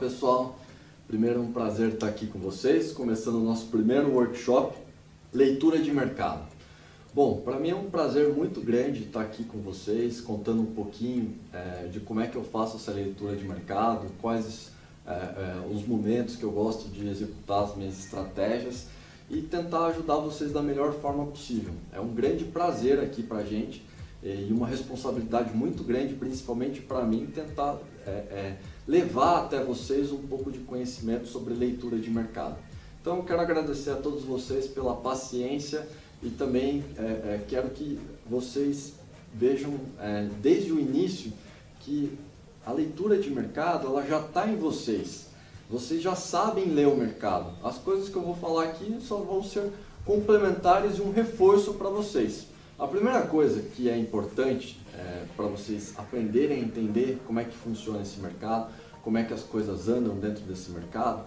pessoal, primeiro é um prazer estar aqui com vocês, começando o nosso primeiro workshop, leitura de mercado. Bom, para mim é um prazer muito grande estar aqui com vocês, contando um pouquinho de como é que eu faço essa leitura de mercado, quais os momentos que eu gosto de executar as minhas estratégias e tentar ajudar vocês da melhor forma possível. É um grande prazer aqui para a gente e uma responsabilidade muito grande, principalmente para mim, tentar levar até vocês um pouco de conhecimento sobre leitura de mercado. Então eu quero agradecer a todos vocês pela paciência e também quero que vocês vejam desde o início que a leitura de mercado ela já está em vocês. Vocês já sabem ler o mercado. As coisas que eu vou falar aqui só vão ser complementares e um reforço para vocês. A primeira coisa que é importante para vocês aprenderem a entender como é que funciona esse mercado, como é que as coisas andam dentro desse mercado,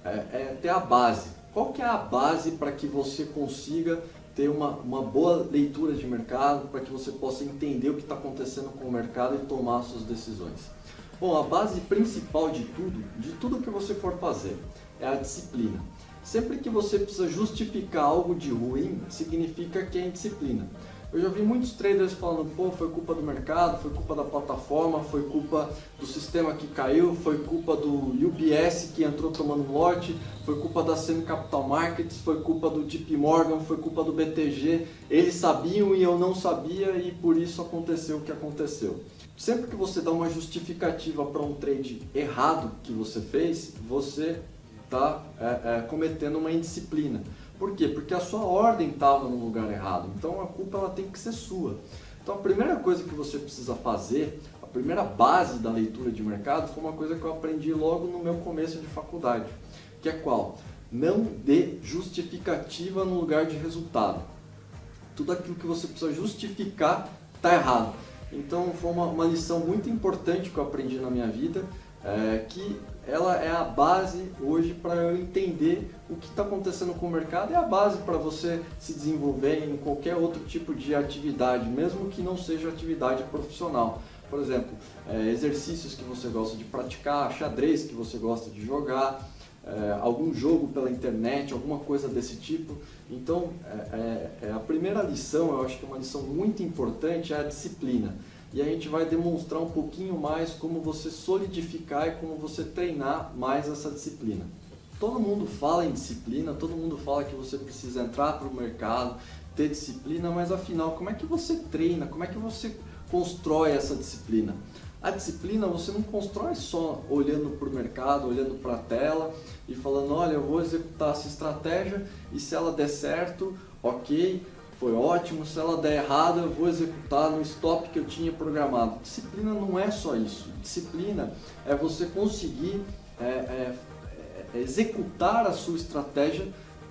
é ter a base. Qual que é a base para que você consiga ter uma boa leitura de mercado, para que você possa entender o que está acontecendo com o mercado e tomar suas decisões? Bom, a base principal de tudo que você for fazer, é a disciplina. Sempre que você precisa justificar algo de ruim, significa que é indisciplina. Eu já vi muitos traders falando, pô, foi culpa do mercado, foi culpa da plataforma, foi culpa do sistema que caiu, foi culpa do UBS que entrou tomando um lote, foi culpa da Semi Capital Markets, foi culpa do JP Morgan, foi culpa do BTG. Eles sabiam e eu não sabia e por isso aconteceu o que aconteceu. Sempre que você dá uma justificativa para um trade errado que você fez, você está cometendo uma indisciplina. Por quê? Porque a sua ordem estava no lugar errado, então a culpa ela tem que ser sua. Então a primeira coisa que você precisa fazer, a primeira base da leitura de mercado foi uma coisa que eu aprendi logo no meu começo de faculdade, que é qual? Não dê justificativa no lugar de resultado. Tudo aquilo que você precisa justificar está errado. Então foi uma lição muito importante que eu aprendi na minha vida, que ela é a base hoje para eu entender o que está acontecendo com o mercado e a base para você se desenvolver em qualquer outro tipo de atividade, mesmo que não seja atividade profissional. Por exemplo, exercícios que você gosta de praticar, xadrez que você gosta de jogar, algum jogo pela internet, alguma coisa desse tipo. Então, a primeira lição, eu acho que é uma lição muito importante, é a disciplina. E a gente vai demonstrar um pouquinho mais como você solidificar e como você treinar mais essa disciplina. Todo mundo fala em disciplina, todo mundo fala que você precisa entrar para o mercado, ter disciplina, mas afinal, como é que você treina? Como é que você constrói essa disciplina? A disciplina você não constrói só olhando para o mercado, olhando para a tela e falando, olha, eu vou executar essa estratégia e se ela der certo, ok, foi ótimo, se ela der errado eu vou executar no stop que eu tinha programado. Disciplina não é só isso, disciplina é você conseguir executar a sua estratégia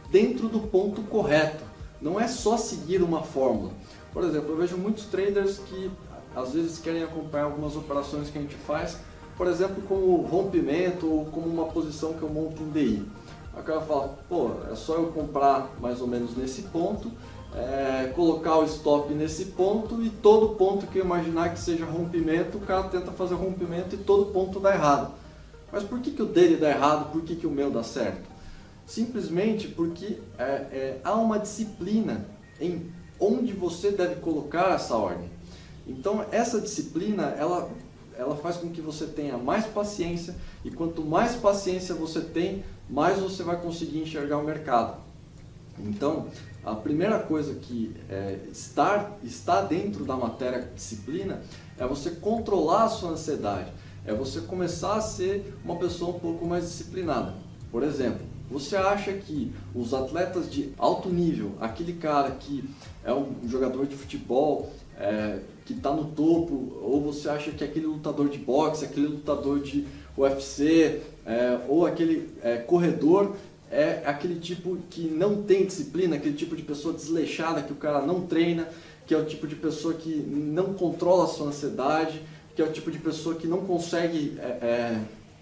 dentro do ponto correto, não é só seguir uma fórmula. Por exemplo, eu vejo muitos traders que às vezes querem acompanhar algumas operações que a gente faz, por exemplo, como rompimento ou como uma posição que eu monto em DI. Aí o cara fala, pô, é só eu comprar mais ou menos nesse ponto, colocar o stop nesse ponto e todo ponto que eu imaginar que seja rompimento, o cara tenta fazer rompimento e todo ponto dá errado. Mas por que o dele dá errado, por que o meu dá certo? Simplesmente porque há uma disciplina em onde você deve colocar essa ordem. Então essa disciplina, ela faz com que você tenha mais paciência e quanto mais paciência você tem, mais você vai conseguir enxergar o mercado. Então, a primeira coisa que está dentro da matéria disciplina é você controlar a sua ansiedade, é você começar a ser uma pessoa um pouco mais disciplinada. Por exemplo, você acha que os atletas de alto nível, aquele cara que é um jogador de futebol, que está no topo, ou você acha que aquele lutador de boxe, aquele lutador de UFC, ou aquele corredor, é aquele tipo que não tem disciplina, aquele tipo de pessoa desleixada, que o cara não treina, que é o tipo de pessoa que não controla a sua ansiedade, que é o tipo de pessoa que não consegue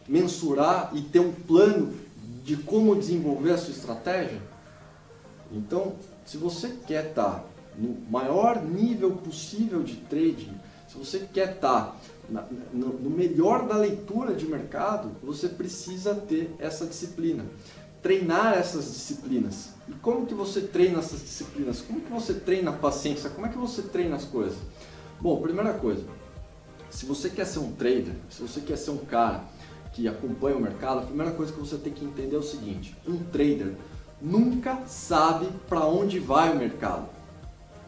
mensurar e ter um plano de como desenvolver a sua estratégia? Então, se você quer estar no maior nível possível de trading, Se você quer estar no melhor da leitura de mercado, você precisa ter essa disciplina. Treinar essas disciplinas. E como que você treina essas disciplinas? Como que você treina a paciência? Como é que você treina as coisas? Bom, primeira coisa, se você quer ser um trader, se você quer ser um cara que acompanha o mercado, a primeira coisa que você tem que entender é o seguinte: um trader nunca sabe para onde vai o mercado.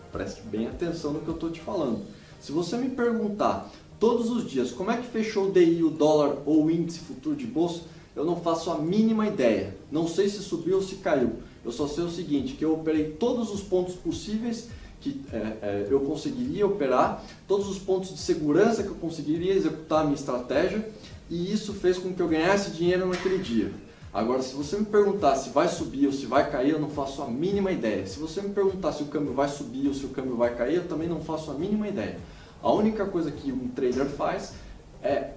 Preste bem atenção no que eu estou te falando. Se você me perguntar todos os dias como é que fechou o DI, o dólar ou o índice futuro de bolsa, eu não faço a mínima ideia. Não sei se subiu ou se caiu. Eu só sei o seguinte, que eu operei todos os pontos possíveis que eu conseguiria operar, todos os pontos de segurança que eu conseguiria executar a minha estratégia, e isso fez com que eu ganhasse dinheiro naquele dia. Agora, se você me perguntar se vai subir ou se vai cair, eu não faço a mínima ideia. Se você me perguntar se o câmbio vai subir ou se o câmbio vai cair, eu também não faço a mínima ideia. A única coisa que um trader faz é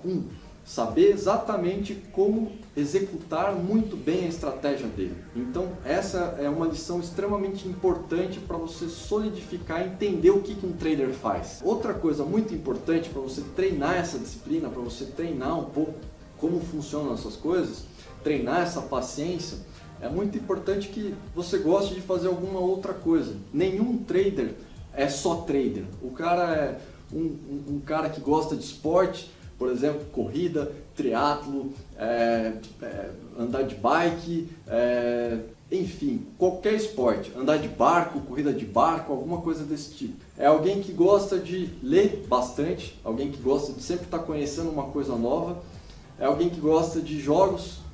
saber exatamente como executar muito bem a estratégia dele. Então, essa é uma lição extremamente importante para você solidificar e entender o que um trader faz. Outra coisa muito importante para você treinar essa disciplina, para você treinar um pouco como funcionam essas coisas, treinar essa paciência, é muito importante que você goste de fazer alguma outra coisa. Nenhum trader é só trader. O cara é um cara que gosta de esporte, por exemplo, corrida, triatlo, andar de bike, enfim, qualquer esporte, andar de barco, corrida de barco, alguma coisa desse tipo. É alguém que gosta de ler bastante, alguém que gosta de sempre estar conhecendo uma coisa nova, é alguém que gosta de jogos,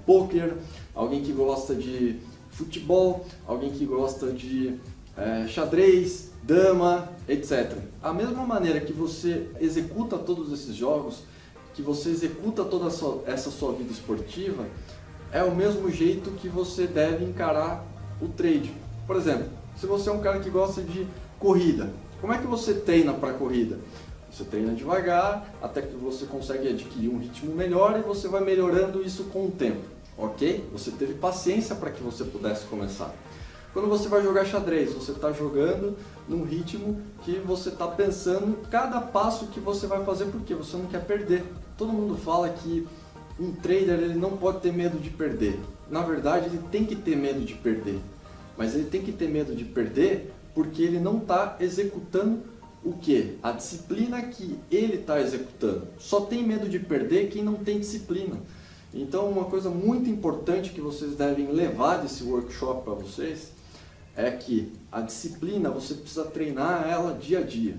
poker, alguém que gosta de futebol, alguém que gosta de xadrez, dama, etc. A mesma maneira que você executa todos esses jogos, que você executa toda essa sua vida esportiva, é o mesmo jeito que você deve encarar o trade. Por exemplo, se você é um cara que gosta de corrida, como é que você treina para a corrida? Você treina devagar, até que você consegue adquirir um ritmo melhor e você vai melhorando isso com o tempo, ok? Você teve paciência para que você pudesse começar. Quando você vai jogar xadrez, você está jogando num ritmo que você está pensando cada passo que você vai fazer, porque você não quer perder. Todo mundo fala que um trader ele não pode ter medo de perder. Na verdade, ele tem que ter medo de perder. Mas ele tem que ter medo de perder porque ele não está executando o quê? A disciplina que ele está executando. Só tem medo de perder quem não tem disciplina. Então, uma coisa muito importante que vocês devem levar desse workshop para vocês é que a disciplina você precisa treinar ela dia a dia.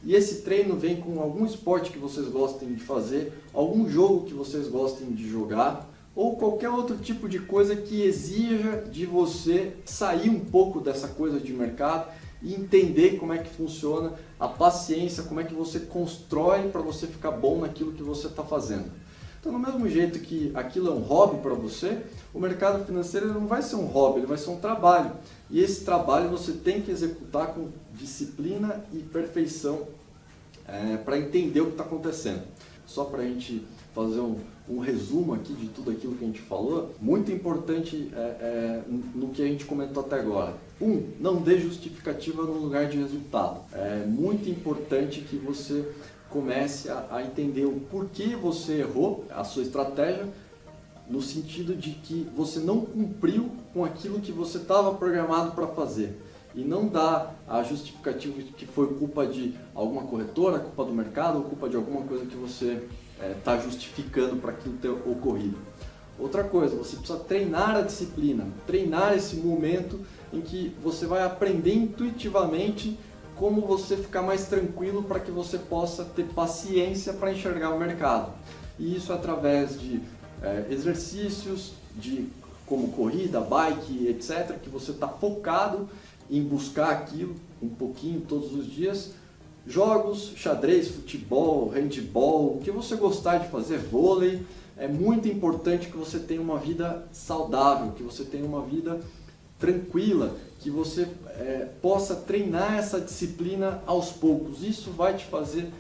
E esse treino vem com algum esporte que vocês gostem de fazer, algum jogo que vocês gostem de jogar, ou qualquer outro tipo de coisa que exija de você sair um pouco dessa coisa de mercado e entender como é que funciona a paciência, como é que você constrói para você ficar bom naquilo que você está fazendo. Então, do mesmo jeito que aquilo é um hobby para você, o mercado financeiro não vai ser um hobby, ele vai ser um trabalho. E esse trabalho você tem que executar com disciplina e perfeição para entender o que está acontecendo. Só para a gente fazer um resumo aqui de tudo aquilo que a gente falou, muito importante no que a gente comentou até agora. Não dê justificativa no lugar de resultado. É muito importante que você comece a entender o porquê você errou a sua estratégia, no sentido de que você não cumpriu com aquilo que você estava programado para fazer. E não dá a justificativa de que foi culpa de alguma corretora, culpa do mercado, ou culpa de alguma coisa que você está justificando para aquilo ter ocorrido. Outra coisa, você precisa treinar a disciplina, treinar esse momento em que você vai aprender intuitivamente como você ficar mais tranquilo para que você possa ter paciência para enxergar o mercado. E isso através de exercícios como corrida, bike, etc., que você está focado em buscar aquilo um pouquinho todos os dias. Jogos, xadrez, futebol, handball, o que você gostar de fazer, vôlei. É muito importante que você tenha uma vida saudável, que você tenha uma vida tranquila, que você possa treinar essa disciplina aos poucos. Isso vai te fazer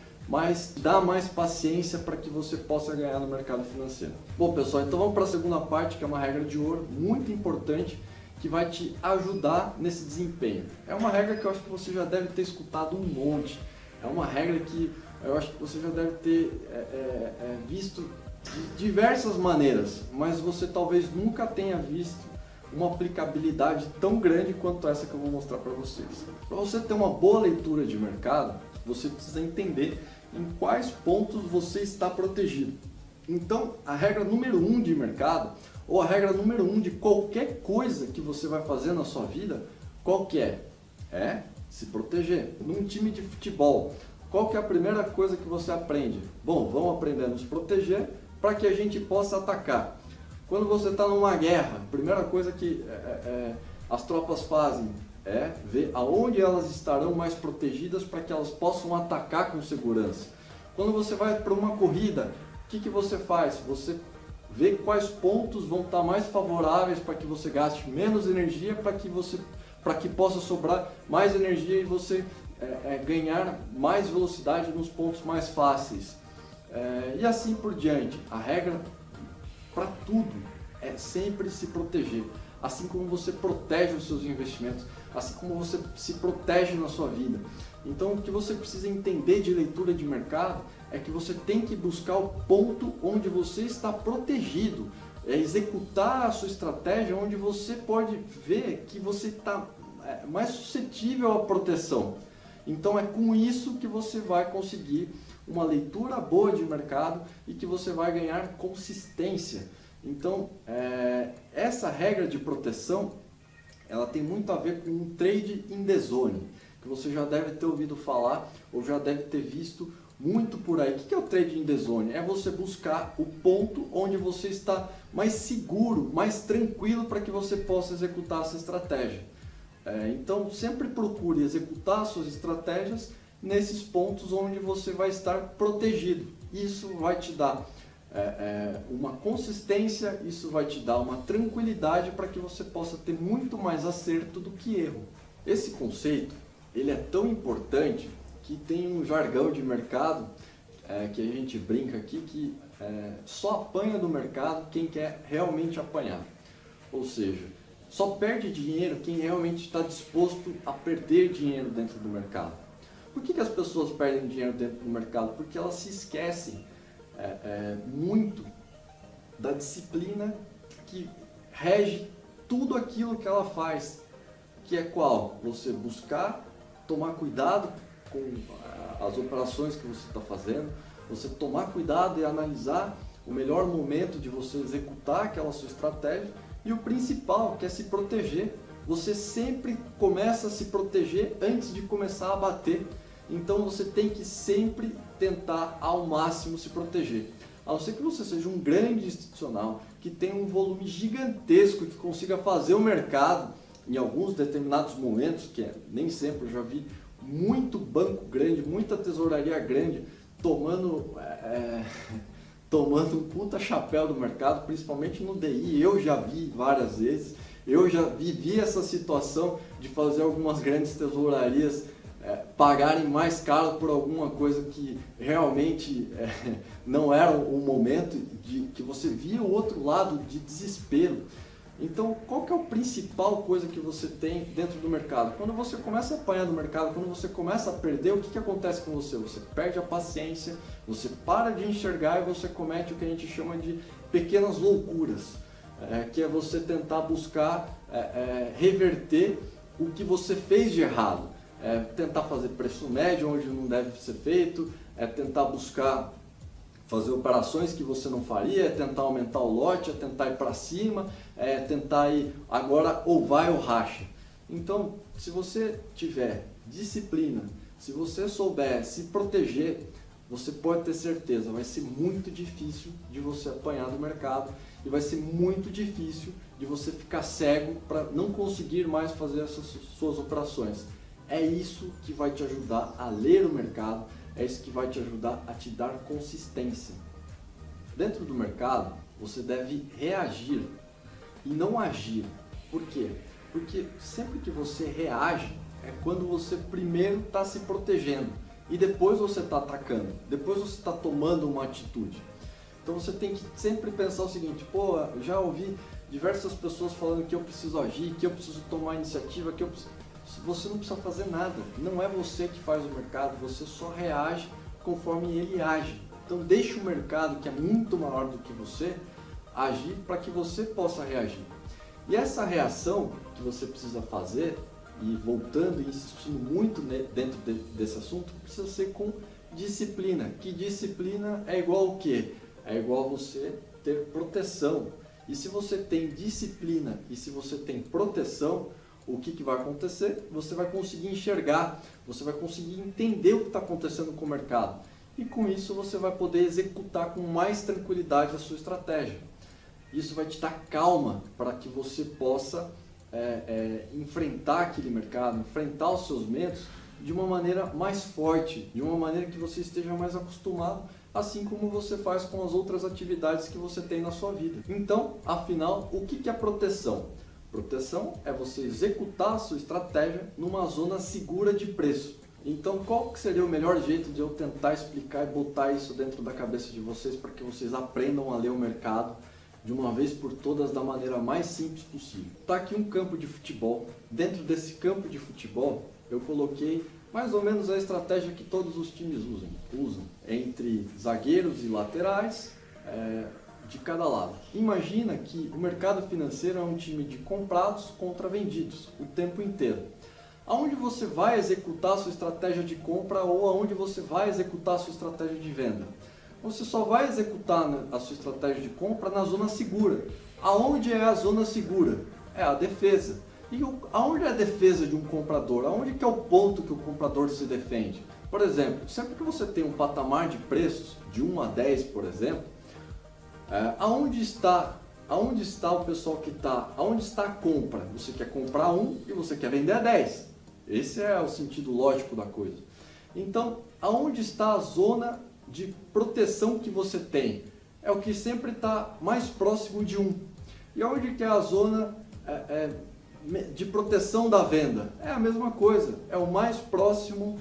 dar mais paciência para que você possa ganhar no mercado financeiro. Bom, pessoal, então vamos para a segunda parte, que é uma regra de ouro muito importante, que vai te ajudar nesse desempenho. É uma regra que eu acho que você já deve ter escutado um monte. É uma regra que eu acho que você já deve ter visto de diversas maneiras, mas você talvez nunca tenha visto uma aplicabilidade tão grande quanto essa que eu vou mostrar para vocês. Para você ter uma boa leitura de mercado, você precisa entender em quais pontos você está protegido. Então, a regra número 1 de mercado, ou a regra número 1 de qualquer coisa que você vai fazer na sua vida, qual que é? É se proteger. Num time de futebol, qual que é a primeira coisa que você aprende? Bom, vamos aprender a nos proteger para que a gente possa atacar. Quando você está numa guerra, a primeira coisa que as tropas fazem é ver aonde elas estarão mais protegidas para que elas possam atacar com segurança. Quando você vai para uma corrida, o que você faz? Você vê quais pontos vão estar mais favoráveis para que você gaste menos energia, para que possa sobrar mais energia e você ganhar mais velocidade nos pontos mais fáceis. E assim por diante. A regra para tudo é sempre se proteger. Assim como você protege os seus investimentos, assim como você se protege na sua vida. Então o que você precisa entender de leitura de mercado é que você tem que buscar o ponto onde você está protegido, executar a sua estratégia onde você pode ver que você está mais suscetível à proteção. Então é com isso que você vai conseguir uma leitura boa de mercado e que você vai ganhar consistência. Então essa regra de proteção, ela tem muito a ver com um trade in the zone, que você já deve ter ouvido falar ou já deve ter visto muito por aí. O que é o trade in the zone? É você buscar o ponto onde você está mais seguro, mais tranquilo para que você possa executar essa estratégia. Então sempre procure executar suas estratégias nesses pontos onde você vai estar protegido. Isso vai te dar uma consistência, isso vai te dar uma tranquilidade para que você possa ter muito mais acerto do que erro. Esse conceito ele é tão importante que tem um jargão de mercado que a gente brinca aqui que só apanha do mercado quem quer realmente apanhar. Ou seja, só perde dinheiro quem realmente está disposto a perder dinheiro dentro do mercado. Por que as pessoas perdem dinheiro dentro do mercado? Porque elas se esquecem muito da disciplina que rege tudo aquilo que ela faz, que é qual? Você buscar tomar cuidado com as operações que você está fazendo, você tomar cuidado e analisar o melhor momento de você executar aquela sua estratégia e o principal, que é se proteger. Você sempre começa a se proteger antes de começar a bater. Então você tem que sempre tentar ao máximo se proteger. A não ser que você seja um grande institucional, que tenha um volume gigantesco, que consiga fazer o mercado em alguns determinados momentos, que nem sempre, eu já vi muito banco grande, muita tesouraria grande, tomando um puta chapéu do mercado, principalmente no DI. Eu já vi várias vezes, eu já vivi essa situação de fazer algumas grandes tesourarias pagarem mais caro por alguma coisa que realmente não era o momento, de que você via o outro lado de desespero. Então, qual que é a principal coisa que você tem dentro do mercado? Quando você começa a apanhar do mercado, quando você começa a perder, o que acontece com você? Você perde a paciência, você para de enxergar e você comete o que a gente chama de pequenas loucuras, que é você tentar buscar reverter o que você fez de errado. Tentar fazer preço médio onde não deve ser feito, tentar buscar fazer operações que você não faria, tentar aumentar o lote, tentar ir para cima, tentar ir agora ou vai ou racha. Então, se você tiver disciplina, se você souber se proteger, você pode ter certeza, vai ser muito difícil de você apanhar do mercado e vai ser muito difícil de você ficar cego para não conseguir mais fazer essas suas operações. É isso que vai te ajudar a ler o mercado, é isso que vai te ajudar a te dar consistência. Dentro do mercado, você deve reagir e não agir. Por quê? Porque sempre que você reage, é quando você primeiro está se protegendo e depois você está atacando, depois você está tomando uma atitude. Então você tem que sempre pensar o seguinte: pô, já ouvi diversas pessoas falando que eu preciso agir, que eu preciso tomar iniciativa, que eu preciso... Você não precisa fazer nada, não é você que faz o mercado, você só reage conforme ele age. Então deixe o mercado, que é muito maior do que você, agir para que você possa reagir. E essa reação que você precisa fazer, e voltando e insistindo muito dentro desse assunto, precisa ser com disciplina. Que disciplina é igual ao quê? É igual a você ter proteção. E se você tem disciplina e se você tem proteção, o que vai acontecer? Você vai conseguir enxergar, você vai conseguir entender o que está acontecendo com o mercado. E com isso você vai poder executar com mais tranquilidade a sua estratégia. Isso vai te dar calma para que você possa enfrentar aquele mercado, enfrentar os seus medos de uma maneira mais forte, de uma maneira que você esteja mais acostumado, assim como você faz com as outras atividades que você tem na sua vida. Então, afinal, o que é proteção? Proteção é você executar a sua estratégia numa zona segura de preço. Então, qual que seria o melhor jeito de eu tentar explicar e botar isso dentro da cabeça de vocês para que vocês aprendam a ler o mercado de uma vez por todas da maneira mais simples possível? Está aqui um campo de futebol. Dentro desse campo de futebol, eu coloquei mais ou menos a estratégia que todos os times usam entre zagueiros e laterais de cada lado. Imagina que o mercado financeiro é um time de comprados contra vendidos o tempo inteiro. Aonde você vai executar a sua estratégia de compra ou aonde você vai executar a sua estratégia de venda? Você só vai executar a sua estratégia de compra na zona segura. Aonde é a zona segura? É a defesa. E aonde é a defesa de um comprador? Aonde que é o ponto que o comprador se defende? Por exemplo, sempre que você tem um patamar de preços de 1 a 10, por exemplo, aonde está o pessoal que está? Aonde está a compra? Você quer comprar 1 e você quer vender a 10. Esse é o sentido lógico da coisa. Então, aonde está a zona de proteção que você tem? É o que sempre está mais próximo de 1. E onde que é a zona de proteção da venda? É a mesma coisa, é o mais próximo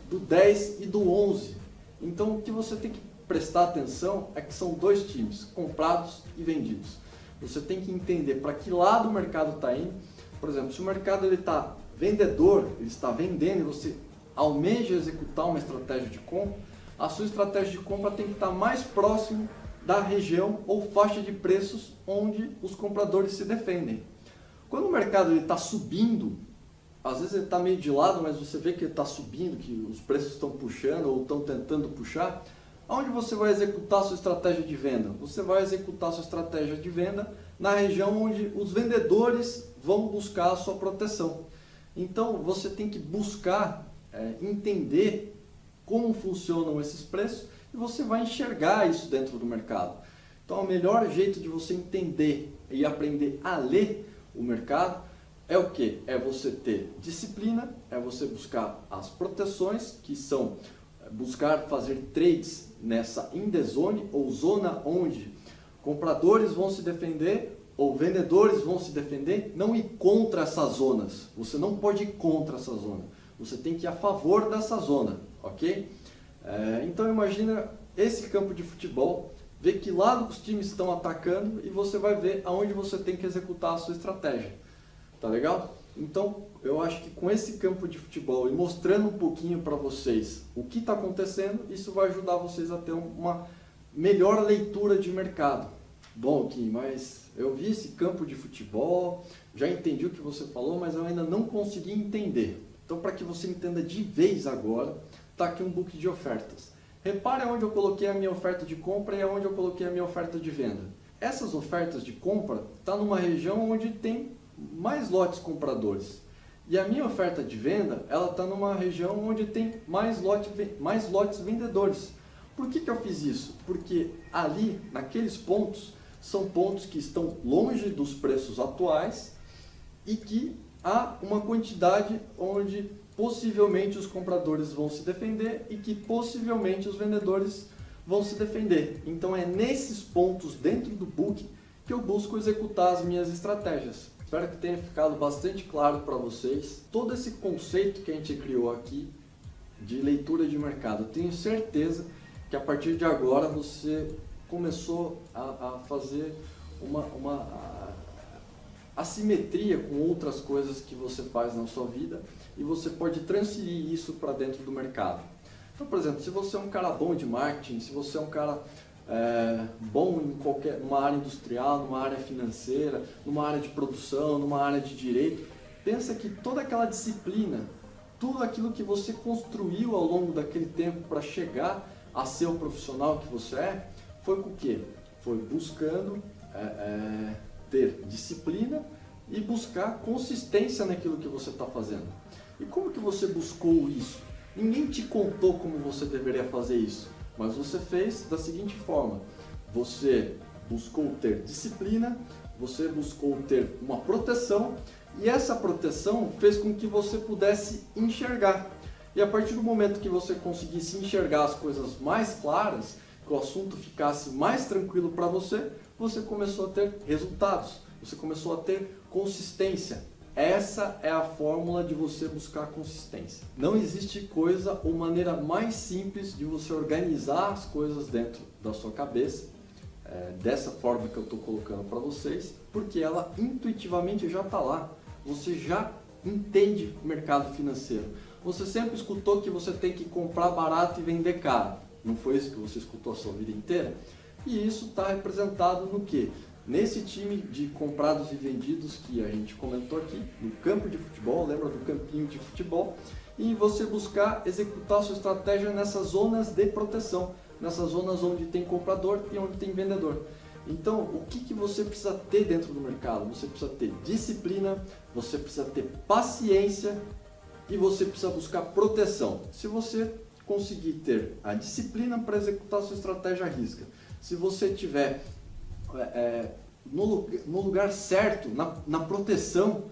do 10 e do 11. Então o que você tem que prestar atenção é que são dois times, comprados e vendidos. Você tem que entender para que lado o mercado está indo. Por exemplo, se o mercado está vendedor, ele está vendendo e você almeja executar uma estratégia de compra, a sua estratégia de compra tem que estar mais próximo da região ou faixa de preços onde os compradores se defendem. Quando o mercado está subindo, às vezes ele está meio de lado, mas você vê que ele está subindo, que os preços estão puxando ou estão tentando puxar, aonde você vai executar a sua estratégia de venda? Você vai executar a sua estratégia de venda na região onde os vendedores vão buscar a sua proteção. Então você tem que buscar entender como funcionam esses preços e você vai enxergar isso dentro do mercado. Então o melhor jeito de você entender e aprender a ler o mercado é o que? É você ter disciplina, é você buscar as proteções, que são buscar fazer trades nessa in the zone ou zona onde compradores vão se defender ou vendedores vão se defender, não ir contra essas zonas. Você não pode ir contra essa zona. Você tem que ir a favor dessa zona, ok? Então imagina esse campo de futebol, vê que lado os times estão atacando e você vai ver aonde você tem que executar a sua estratégia. Tá legal? Então eu acho que com esse campo de futebol e mostrando um pouquinho para vocês o que está acontecendo, isso vai ajudar vocês a ter uma melhor leitura de mercado. Bom, Kim, mas eu vi esse campo de futebol, já entendi o que você falou, mas eu ainda não consegui entender. Então, para que você entenda de vez agora, está aqui um book de ofertas. Repare onde eu coloquei a minha oferta de compra e onde eu coloquei a minha oferta de venda. Essas ofertas de compra estão numa região onde tem mais lotes compradores. E a minha oferta de venda, ela está numa região onde tem mais lotes vendedores. Por que eu fiz isso? Porque ali, naqueles pontos, são pontos que estão longe dos preços atuais e que há uma quantidade onde possivelmente os compradores vão se defender e que possivelmente os vendedores vão se defender. Então é nesses pontos dentro do book que eu busco executar as minhas estratégias. Espero que tenha ficado bastante claro para vocês todo esse conceito que a gente criou aqui de leitura de mercado. Eu tenho certeza que a partir de agora você começou a fazer uma assimetria com outras coisas que você faz na sua vida e você pode transferir isso para dentro do mercado. Então, por exemplo, se você é um cara bom de marketing, se você é um cara bom em numa área industrial, numa área financeira, numa área de produção, numa área de direito, pensa que toda aquela disciplina, tudo aquilo que você construiu ao longo daquele tempo para chegar a ser o profissional que você é, foi com o quê? Foi buscando ter disciplina e buscar consistência naquilo que você está fazendo. E como que você buscou isso? Ninguém te contou como você deveria fazer isso, mas você fez da seguinte forma: você buscou ter disciplina, você buscou ter uma proteção, e essa proteção fez com que você pudesse enxergar. E a partir do momento que você conseguisse enxergar as coisas mais claras, que o assunto ficasse mais tranquilo para você, você começou a ter resultados, você começou a ter consistência. Essa é a fórmula de você buscar consistência. Não existe coisa ou maneira mais simples de você organizar as coisas dentro da sua cabeça, dessa forma que eu estou colocando para vocês, porque ela intuitivamente já está lá. Você já entende o mercado financeiro. Você sempre escutou que você tem que comprar barato e vender caro. Não foi isso que você escutou a sua vida inteira? E isso está representado no quê? Nesse time de comprados e vendidos que a gente comentou aqui, no campo de futebol, lembra do campinho de futebol? E você buscar executar a sua estratégia nessas zonas de proteção, nessas zonas onde tem comprador e onde tem vendedor. Então, o que você precisa ter dentro do mercado? Você precisa ter disciplina, você precisa ter paciência e você precisa buscar proteção. Se você conseguir ter a disciplina para executar a sua estratégia à risca, se você tiver no lugar certo, na proteção,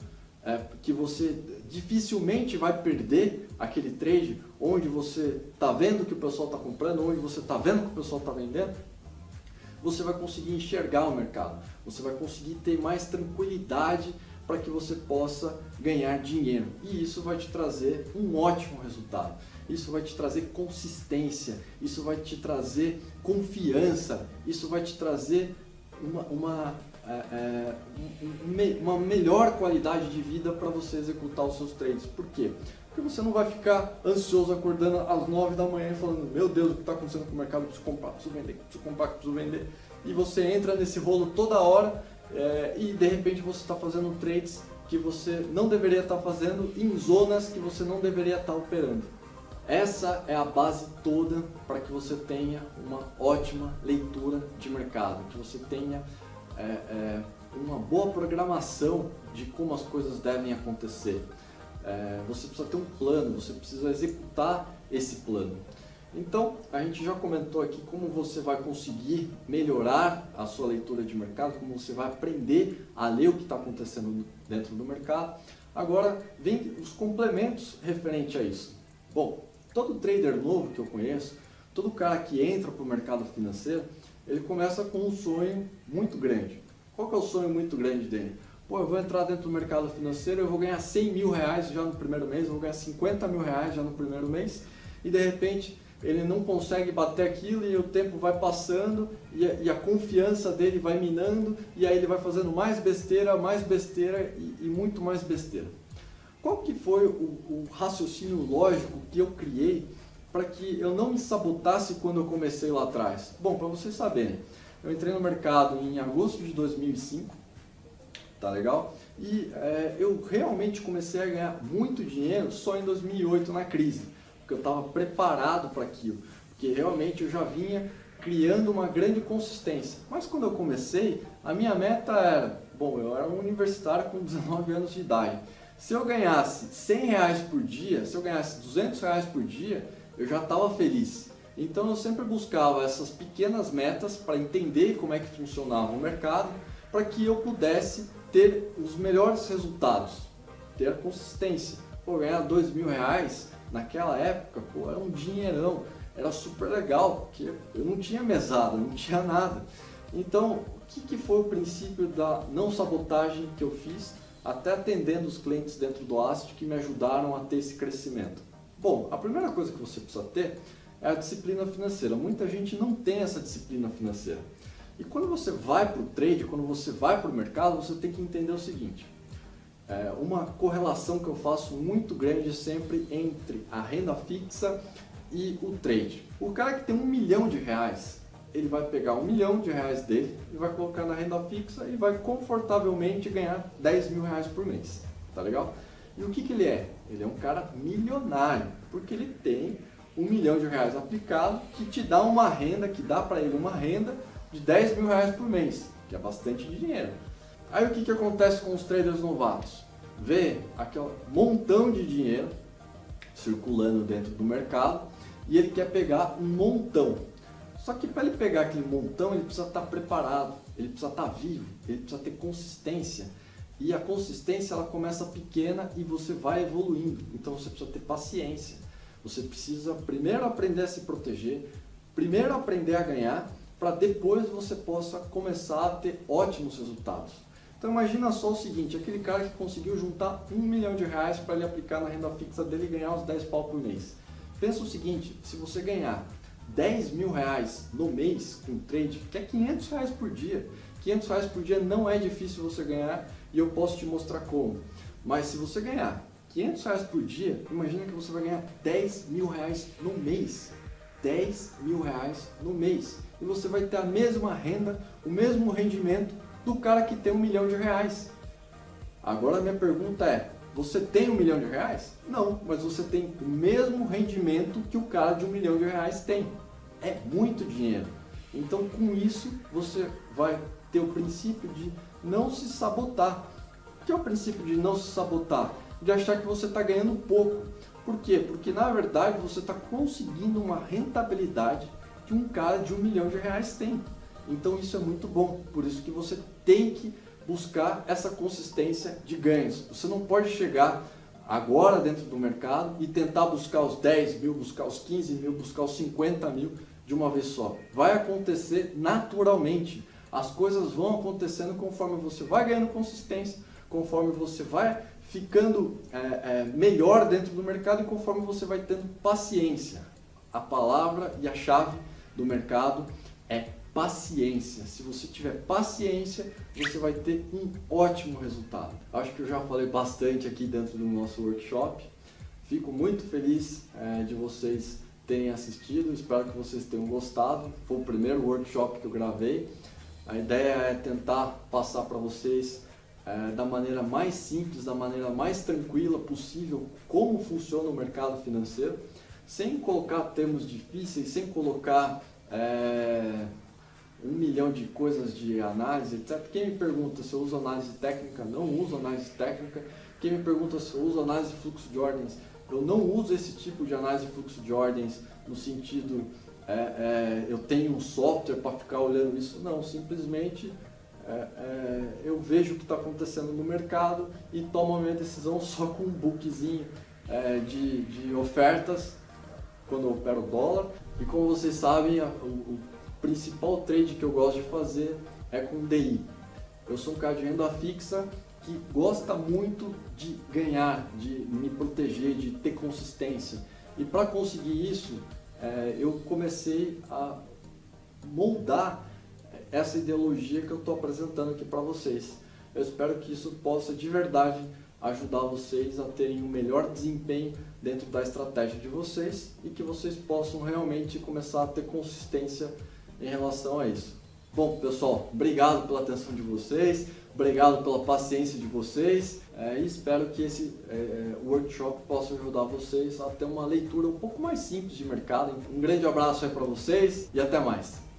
que você dificilmente vai perder aquele trade, onde você está vendo que o pessoal está comprando, onde você está vendo que o pessoal está vendendo, você vai conseguir enxergar o mercado, você vai conseguir ter mais tranquilidade para que você possa ganhar dinheiro, e isso vai te trazer um ótimo resultado. Isso vai te trazer consistência, isso vai te trazer confiança, isso vai te trazer uma melhor qualidade de vida para você executar os seus trades. Por quê? Porque você não vai ficar ansioso acordando às 9 da manhã e falando: meu Deus, o que está acontecendo com o mercado? Preciso comprar, preciso vender, preciso comprar, preciso vender. E você entra nesse rolo toda hora e de repente você está fazendo trades que você não deveria estar fazendo em zonas que você não deveria estar operando. Essa é a base toda para que você tenha uma ótima leitura de mercado, que você tenha uma boa programação de como as coisas devem acontecer. Você precisa ter um plano, você precisa executar esse plano. Então, a gente já comentou aqui como você vai conseguir melhorar a sua leitura de mercado, como você vai aprender a ler o que está acontecendo dentro do mercado. Agora, vem os complementos referente a isso. Bom, todo trader novo que eu conheço, todo cara que entra para o mercado financeiro, ele começa com um sonho muito grande. Qual que é o sonho muito grande dele? Pô, eu vou entrar dentro do mercado financeiro, eu vou ganhar 100 mil reais já no primeiro mês, eu vou ganhar 50 mil reais já no primeiro mês, e de repente ele não consegue bater aquilo e o tempo vai passando e a confiança dele vai minando, e aí ele vai fazendo mais besteira e muito mais besteira. Qual que foi o raciocínio lógico que eu criei para que eu não me sabotasse quando eu comecei lá atrás? Bom, para vocês saberem, eu entrei no mercado em agosto de 2005, tá legal? E eu realmente comecei a ganhar muito dinheiro só em 2008 na crise, porque eu estava preparado para aquilo, porque realmente eu já vinha criando uma grande consistência. Mas quando eu comecei, a minha meta era, bom, eu era um universitário com 19 anos de idade. Se eu ganhasse 100 reais por dia, se eu ganhasse 200 reais por dia, eu já estava feliz. Então eu sempre buscava essas pequenas metas para entender como é que funcionava o mercado, para que eu pudesse ter os melhores resultados, ter a consistência. Pô, ganhar 2 mil reais naquela época, pô, era um dinheirão, era super legal, porque eu não tinha mesada, não tinha nada. Então, o que foi o princípio da não sabotagem que eu fiz, até atendendo os clientes dentro do Asset que me ajudaram a ter esse crescimento? Bom, a primeira coisa que você precisa ter é a disciplina financeira. Muita gente não tem essa disciplina financeira. E quando você vai para o trade, quando você vai para o mercado, você tem que entender o seguinte: uma correlação que eu faço muito grande sempre entre a renda fixa e o trade. O cara que tem R$1 milhão, ele vai pegar R$1 milhão dele e vai colocar na renda fixa e vai confortavelmente ganhar R$10 mil por mês, tá legal? E o que ele é? Ele é um cara milionário, porque ele tem R$1 milhão aplicado, que te dá uma renda, que dá para ele uma renda de R$10 mil por mês, que é bastante dinheiro. Aí o que acontece com os traders novatos? Vê aquele montão de dinheiro circulando dentro do mercado e ele quer pegar um montão. Só que para ele pegar aquele montão, ele precisa estar preparado, ele precisa estar vivo, ele precisa ter consistência. E a consistência ela começa pequena e você vai evoluindo. Então você precisa ter paciência. Você precisa primeiro aprender a se proteger, primeiro aprender a ganhar, para depois você possa começar a ter ótimos resultados. Então imagina só o seguinte, aquele cara que conseguiu juntar R$1 milhão para ele aplicar na renda fixa dele e ganhar uns 10 pau por mês. Pensa o seguinte, se você ganhar R$10 mil no mês com trade, que é R$500 por dia. R$500 por dia não é difícil você ganhar e eu posso te mostrar como. Mas se você ganhar R$500 por dia, imagina que você vai ganhar R$10 mil no mês. R$10 mil no mês. E você vai ter a mesma renda, o mesmo rendimento do cara que tem R$1 milhão. Agora a minha pergunta é, você tem R$1 milhão? Não, mas você tem o mesmo rendimento que o cara de R$1 milhão tem. É muito dinheiro. Então com isso você vai ter o princípio de não se sabotar. O que é o princípio de não se sabotar? De achar que você está ganhando pouco. Por quê? Porque na verdade você está conseguindo uma rentabilidade que um cara de R$1 milhão tem. Então isso é muito bom. Por isso que você tem que buscar essa consistência de ganhos. Você não pode chegar agora dentro do mercado e tentar buscar os 10 mil, buscar os 15 mil, buscar os 50 mil de uma vez só. Vai acontecer naturalmente. As coisas vão acontecendo conforme você vai ganhando consistência, conforme você vai ficando melhor dentro do mercado e conforme você vai tendo paciência. A palavra e a chave do mercado é paciência. Se você tiver paciência, você vai ter um ótimo resultado. Acho que eu já falei bastante aqui dentro do nosso workshop. Fico muito feliz de vocês terem assistido. Espero que vocês tenham gostado. Foi o primeiro workshop que eu gravei. A ideia é tentar passar para vocês da maneira mais simples, da maneira mais tranquila possível, como funciona o mercado financeiro, sem colocar termos difíceis, sem colocar 1 milhão de coisas de análise, etc. Quem me pergunta se eu uso análise técnica, não uso análise técnica. Quem me pergunta se eu uso análise de fluxo de ordens, eu não uso esse tipo de análise de fluxo de ordens no sentido, eu tenho um software para ficar olhando isso. Não, simplesmente eu vejo o que está acontecendo no mercado e tomo a minha decisão só com um bookzinho de ofertas, quando eu opero dólar. E como vocês sabem, o principal trade que eu gosto de fazer é com DI. Eu sou um cara de renda fixa que gosta muito de ganhar, de me proteger, de ter consistência. E para conseguir isso, eu comecei a moldar essa ideologia que eu estou apresentando aqui para vocês. Eu espero que isso possa de verdade ajudar vocês a terem um melhor desempenho dentro da estratégia de vocês e que vocês possam realmente começar a ter consistência em relação a isso. Bom, pessoal, obrigado pela atenção de vocês, obrigado pela paciência de vocês e espero que esse workshop possa ajudar vocês a ter uma leitura um pouco mais simples de mercado. Um grande abraço aí para vocês e até mais!